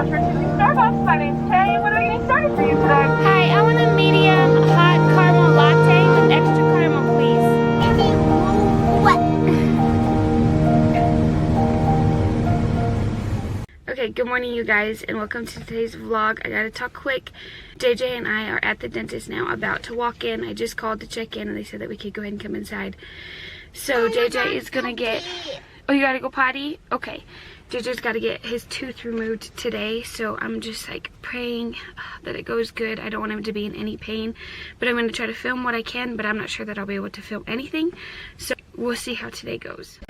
Letcher to Starbucks. My name's Tay. What are we getting started for you today? Hi, I want a medium hot caramel latte with extra caramel, please. Okay, good morning you guys and welcome to today's vlog. I gotta talk quick. JJ and I are at the dentist now, about to walk in. I just called to check in and they said that we could go ahead and come inside. So JJ is gonna get, oh, you gotta go potty? Okay. JJ's gotta get his tooth removed today, so I'm just like praying that it goes good. I don't want him to be in any pain, but I'm gonna try to film what I can, but I'm not sure that I'll be able to film anything. So we'll see how today goes.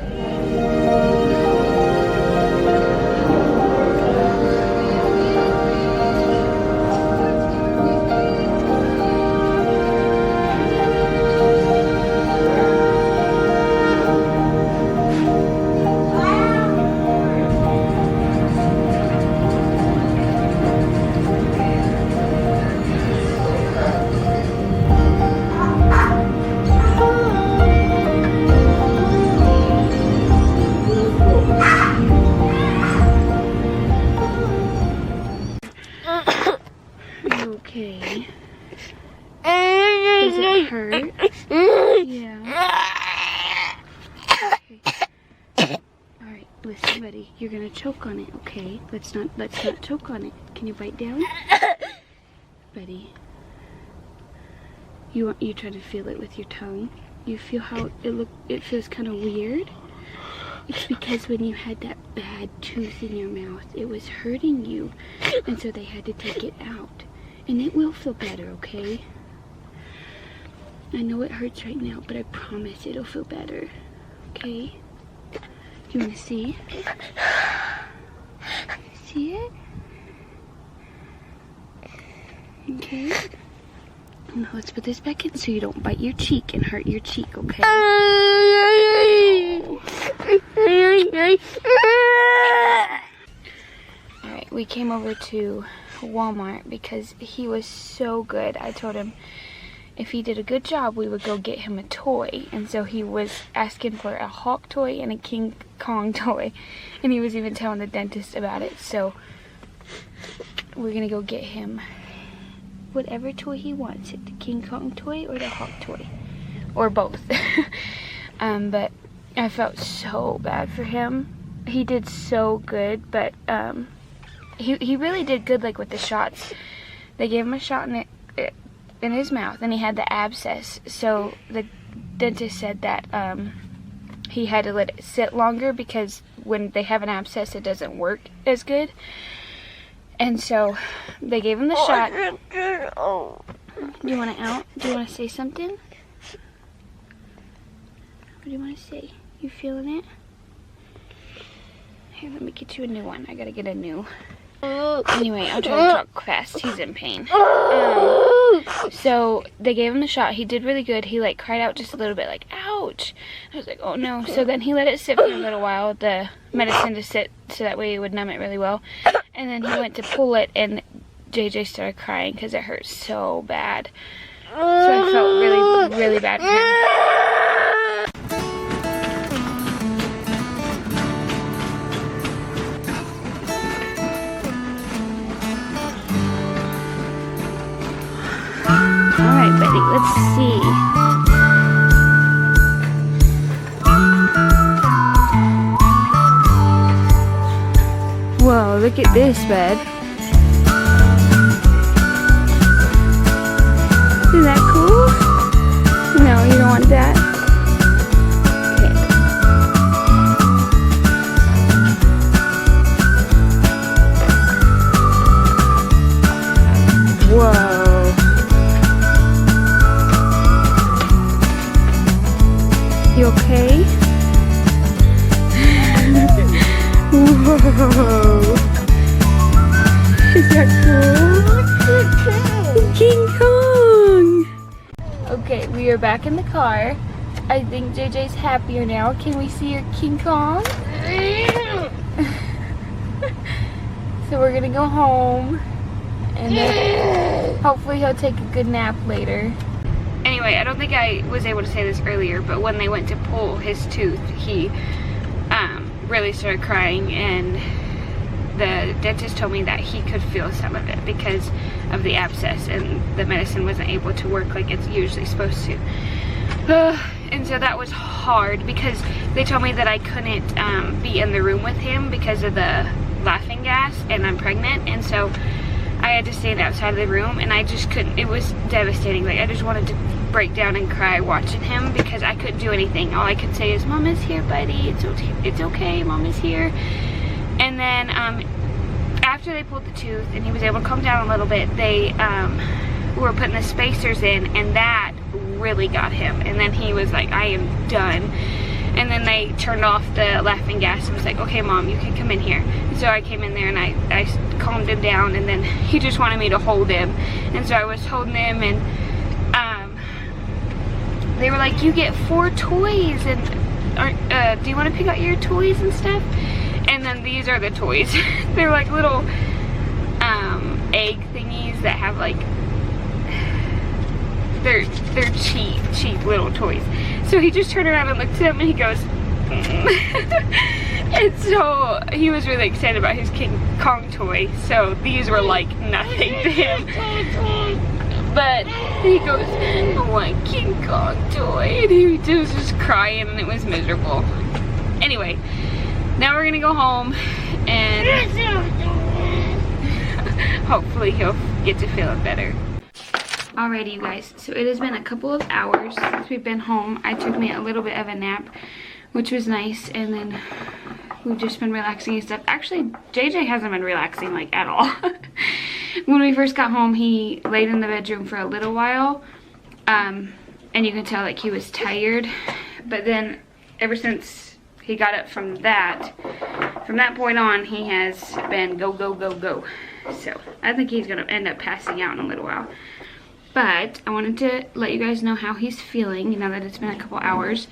Okay. Does it hurt? Yeah. Okay. Alright, listen buddy, you're gonna choke on it, okay? Let's not choke on it. Can you bite down? Buddy. You try to feel it with your tongue. You feel how it feels kind of weird? It's because when you had that bad tooth in your mouth, it was hurting you, and so they had to take it out. And it will feel better, okay? I know it hurts right now, but I promise it'll feel better, okay? Do you want to see? See it? Okay. Now let's put this back in so you don't bite your cheek and hurt your cheek, okay? Alright, we came over to Walmart because he was so good. I told him if he did a good job, we would go get him a toy. And so he was asking for a Hawk toy and a King Kong toy. And he was even telling the dentist about it. So we're gonna go get him whatever toy he wants, the King Kong toy or the Hawk toy, or both. But I felt so bad for him. He did so good, but he really did good, like with the shots. They gave him a shot in his mouth and he had the abscess, so the dentist said that he had to let it sit longer because when they have an abscess it doesn't work as good. And so they gave him the shot. Do you want it out? Do you want to say something? What do you want to say? You feeling it? Here, let me get you a new one. I gotta get a new. Anyway, I'm trying to talk fast. He's in pain. So they gave him the shot. He did really good. He like cried out just a little bit, like ouch. I was like, oh no. So then he let it sit for a little while, the medicine to sit, so that way it would numb it really well. And then he went to pull it and JJ started crying because it hurt so bad. So I felt really, really bad for him. Alright, buddy, let's see. Whoa, look at this, bud. Isn't that cool? No, you don't want that? Okay. Whoa. You okay? Whoa! Is that cool? King Kong! Okay, we are back in the car. I think JJ's happier now. Can we see your King Kong? So we're gonna go home and then hopefully he'll take a good nap later. Anyway, I don't think I was able to say this earlier, but when they went to pull his tooth, he really started crying, and the dentist told me that he could feel some of it because of the abscess, and the medicine wasn't able to work like it's usually supposed to. And so that was hard because they told me that I couldn't be in the room with him because of the laughing gas, and I'm pregnant, and so I had to stand outside of the room, and I just couldn't. It was devastating. Like, I just wanted to break down and cry watching him because I couldn't do anything. All I could say is, "Mom is here, buddy. It's okay. Mom is here." And then after they pulled the tooth and he was able to calm down a little bit, they were putting the spacers in, and that really got him. And then he was like, "I am done." And then they turned off the laughing gas and was like, "Okay, Mom, you can come in here." And so I came in there and I calmed him down, and then he just wanted me to hold him. And so I was holding him, and they were like, "You get 4 toys, and do you want to pick out your toys and stuff?" And then these are the toys. They're like little egg thingies that have like, they're cheap little toys. So he just turned around and looked at them, and he goes, and so he was really excited about his King Kong toy. So these were like nothing to him. But he goes, "I want King Kong toy," and he was just crying, and it was miserable. Anyway, now we're gonna go home, and hopefully he'll get to feeling better. Alrighty, you guys, so it has been a couple of hours since we've been home. I took me a little bit of a nap, which was nice, and then we've just been relaxing and stuff. Actually, JJ hasn't been relaxing like at all. When we first got home, he laid in the bedroom for a little while, and you can tell like he was tired. But then ever since he got up from that point on, he has been go, go, go, go. So I think he's gonna end up passing out in a little while. But I wanted to let you guys know how he's feeling now that it's been a couple hours.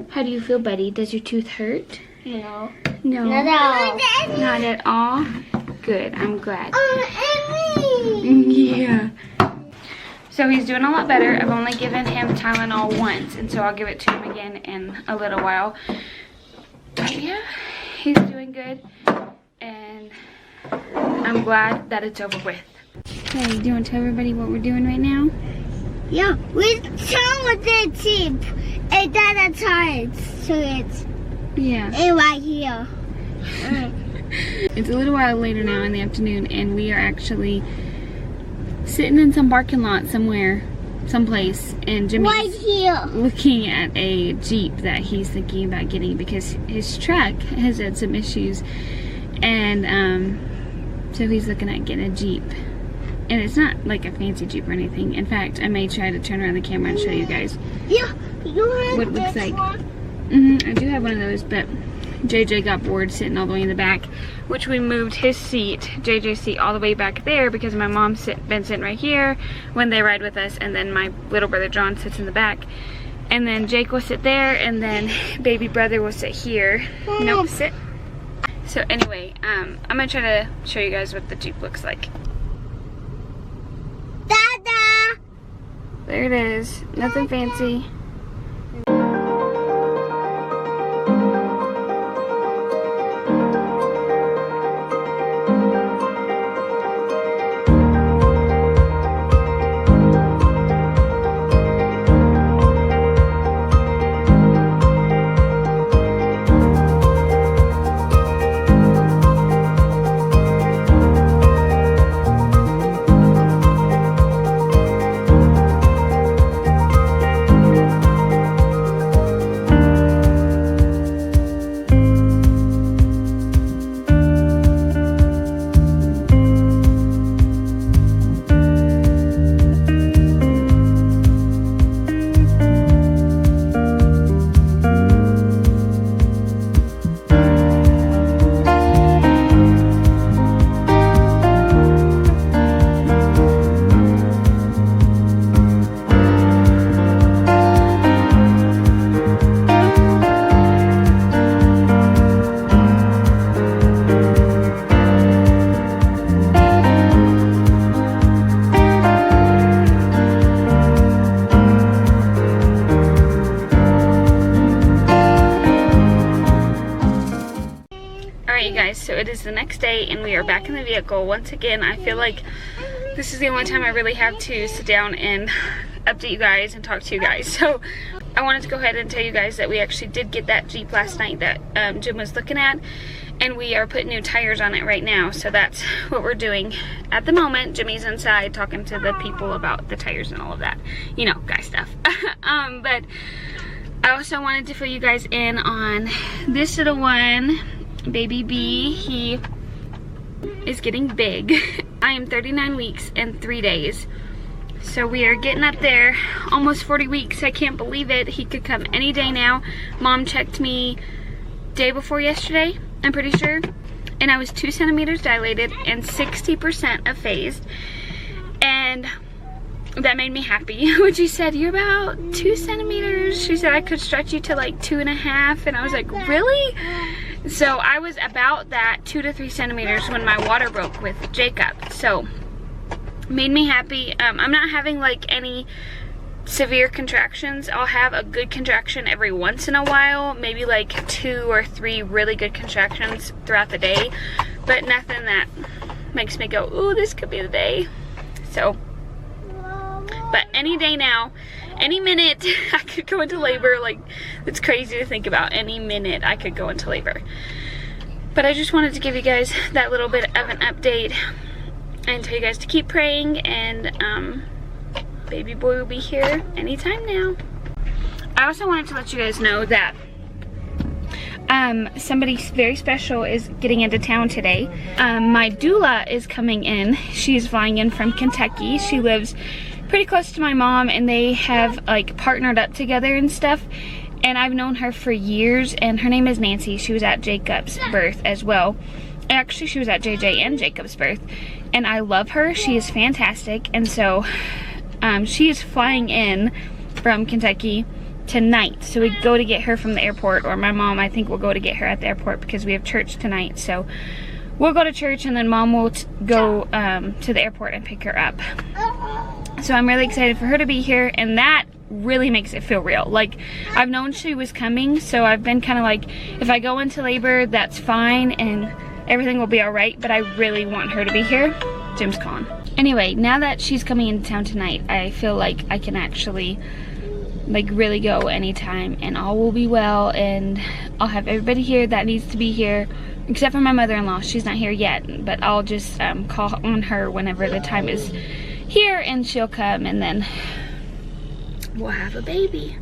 How do you feel, buddy? Does your tooth hurt? No. No. Not at all. Not at all? Good, I'm glad. Yeah. So he's doing a lot better. I've only given him Tylenol once, and so I'll give it to him again in a little while. But yeah, he's doing good, and I'm glad that it's over with. Hey, do you want to tell everybody what we're doing right now? Yeah, we turn with the tip, and then it's hard, so it's right here. It's a little while later now in the afternoon, and we are actually sitting in some parking lot someplace, and Jimmy's right here looking at a Jeep that he's thinking about getting because his truck has had some issues, and so he's looking at getting a Jeep. And it's not like a fancy Jeep or anything. In fact, I may try to turn around the camera and show you guys Yeah, you have what it looks this like. one? I do have one of those, but JJ got bored sitting all the way in the back, which we moved his seat, JJ's seat, all the way back there because my mom's been sitting right here when they ride with us, and then my little brother John sits in the back, and then Jake will sit there, and then baby brother will sit here. Nope, sit. So anyway, I'm gonna try to show you guys what the Jeep looks like. Dada! There it is. Nothing fancy. it is the next day and we are back in the vehicle. Once again, I feel like this is the only time I really have to sit down and update you guys and talk to you guys. So I wanted to go ahead and tell you guys that we actually did get that Jeep last night that Jim was looking at, and we are putting new tires on it right now. So that's what we're doing at the moment. Jimmy's inside talking to the people about the tires and all of that, you know, guy stuff. But I also wanted to fill you guys in on this little one, baby B. He is getting big. I am 39 weeks and 3 days. So we are getting up there, almost 40 weeks. I can't believe it. He could come any day now. Mom checked me day before yesterday, I'm pretty sure. And I was 2 centimeters dilated and 60% effaced. And that made me happy. When she said, you're about 2 centimeters. She said I could stretch you to like 2.5. And I was like, really? So I was about that 2 to 3 centimeters when my water broke with Jacob. So made me happy. I'm not having like any severe contractions. I'll have a good contraction every once in a while, maybe like 2 or 3 really good contractions throughout the day, but nothing that makes me go, ooh, this could be the day. So, but any day now, any minute I could go into labor. Like, it's crazy to think about. Any minute I could go into labor. But I just wanted to give you guys that little bit of an update and tell you guys to keep praying, and baby boy will be here anytime now. I also wanted to let you guys know that somebody very special is getting into town today. My doula is coming in. She's flying in from Kentucky. She lives pretty close to my mom, and they have like partnered up together and stuff. And I've known her for years, and her name is Nancy. She was at Jacob's birth as well. Actually, she was at JJ and Jacob's birth, and I love her. She is fantastic. And so she is flying in from Kentucky tonight, so we go to get her from the airport, or my mom, I think, will go to get her at the airport because we have church tonight. So we'll go to church, and then mom will go to the airport and pick her up. So I'm really excited for her to be here, and that really makes it feel real. Like, I've known she was coming, so I've been kind of like, if I go into labor, that's fine and everything will be all right, but I really want her to be here. Jim's calling. Anyway, now that she's coming into town tonight, I feel like I can actually like really go anytime, and all will be well, and I'll have everybody here that needs to be here, except for my mother-in-law. She's not here yet, but I'll just call on her whenever the time is here, and she'll come, and then we'll have a baby.